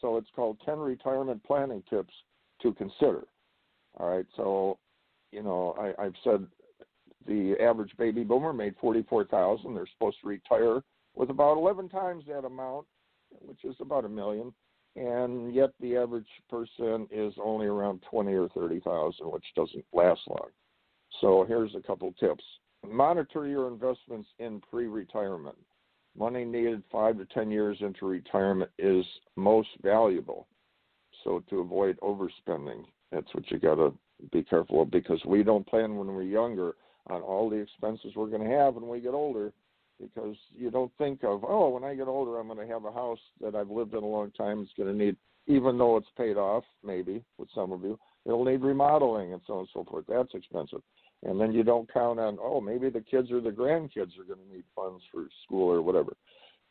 So it's called 10 Retirement Planning Tips to Consider. All right, so, you know, I've said the average baby boomer made $44,000. They're supposed to retire with about 11 times that amount, which is about $1 million, and yet the average person is only around 20 or 30,000, which doesn't last long. So here's a couple tips. Monitor your investments in pre-retirement. Money needed 5 to 10 years into retirement is most valuable. So to avoid overspending, that's what you got to be careful of, because we don't plan when we're younger on all the expenses we're going to have when we get older, because you don't think of, oh, when I get older, I'm going to have a house that I've lived in a long time. It's going to need, even though it's paid off, maybe with some of you, it'll need remodeling and so on and so forth. That's expensive. And then you don't count on, oh, maybe the kids or the grandkids are going to need funds for school or whatever.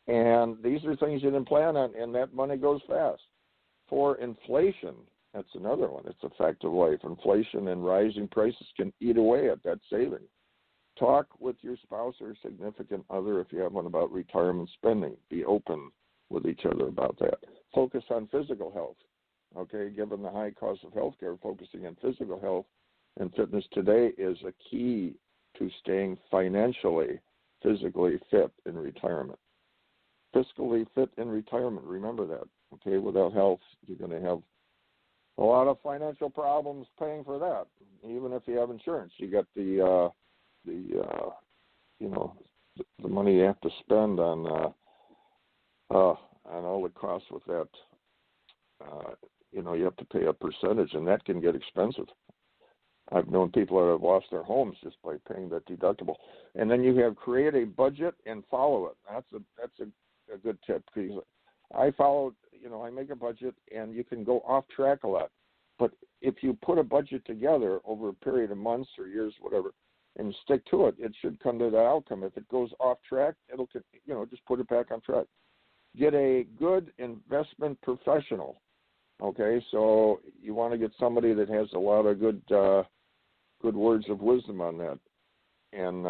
And these are things you didn't plan on, and that money goes fast. For inflation, that's another one. It's a fact of life. Inflation and rising prices can eat away at that saving. Talk with your spouse or significant other, if you have one, about retirement spending. Be open with each other about that. Focus on physical health. Okay, given the high cost of health care, focusing on physical health and fitness today is a key to staying financially, physically fit in retirement. Fiscally fit in retirement, remember that. Okay, without health, you're going to have a lot of financial problems paying for that. Even if you have insurance, you got the money you have to spend on all the costs with that. You have to pay a percentage, and that can get expensive. I've known people that have lost their homes just by paying that deductible. And then you have create a budget and follow it. That's a good tip, because I follow. I make a budget, and you can go off track a lot. But if you put a budget together over a period of months or years, whatever, and stick to it, it should come to that outcome. If it goes off track, it'll, just put it back on track. Get a good investment professional. Okay, so you want to get somebody that has a lot of good words of wisdom on that, and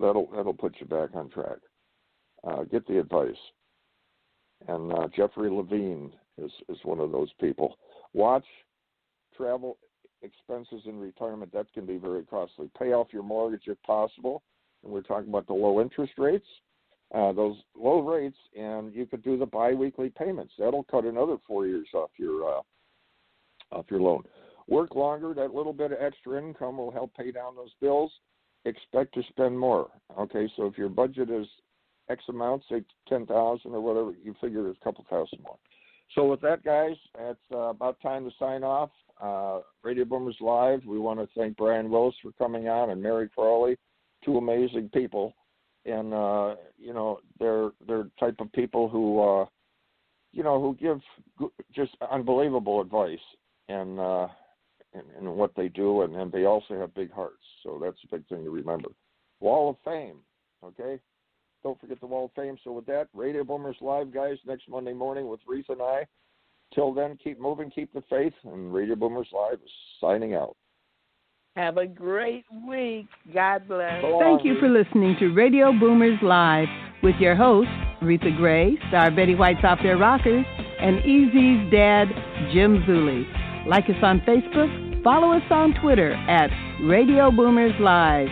that'll put you back on track. Get the advice. And Jeffrey Levine is one of those people. Watch travel expenses in retirement. That can be very costly. Pay off your mortgage if possible. And we're talking about the low interest rates. Those low rates, and you could do the biweekly payments. That'll cut another 4 years off your loan. Work longer. That little bit of extra income will help pay down those bills. expect to spend more. Okay, so if your budget is X amount, say 10,000 or whatever, you figure it's a couple thousand more. So with that, guys, it's about time to sign off. Radio Boomers Live. We want to thank Brian Willis for coming on and Meri Crouley, two amazing people, and they're type of people who who give just unbelievable advice and what they do, and they also have big hearts. So that's a big thing to remember. Wall of Fame, okay? Don't forget the Wall of Fame. So with that, Radio Boomers Live, guys, next Monday morning with Reatha and I. Till then, keep moving, keep the faith, and Radio Boomers Live is signing out. Have a great week. God bless. Thank you for listening to Radio Boomers Live with your hosts, Reatha Gray, Star Betty White Software Rockers, and EZ's dad, Jim Zuley. Like us on Facebook, follow us on Twitter at Radio Boomers Live.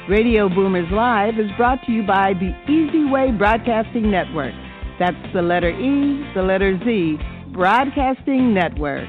Radio Boomers Live is brought to you by the eZWay Broadcasting Network. That's the letter E, the letter Z, Broadcasting Network.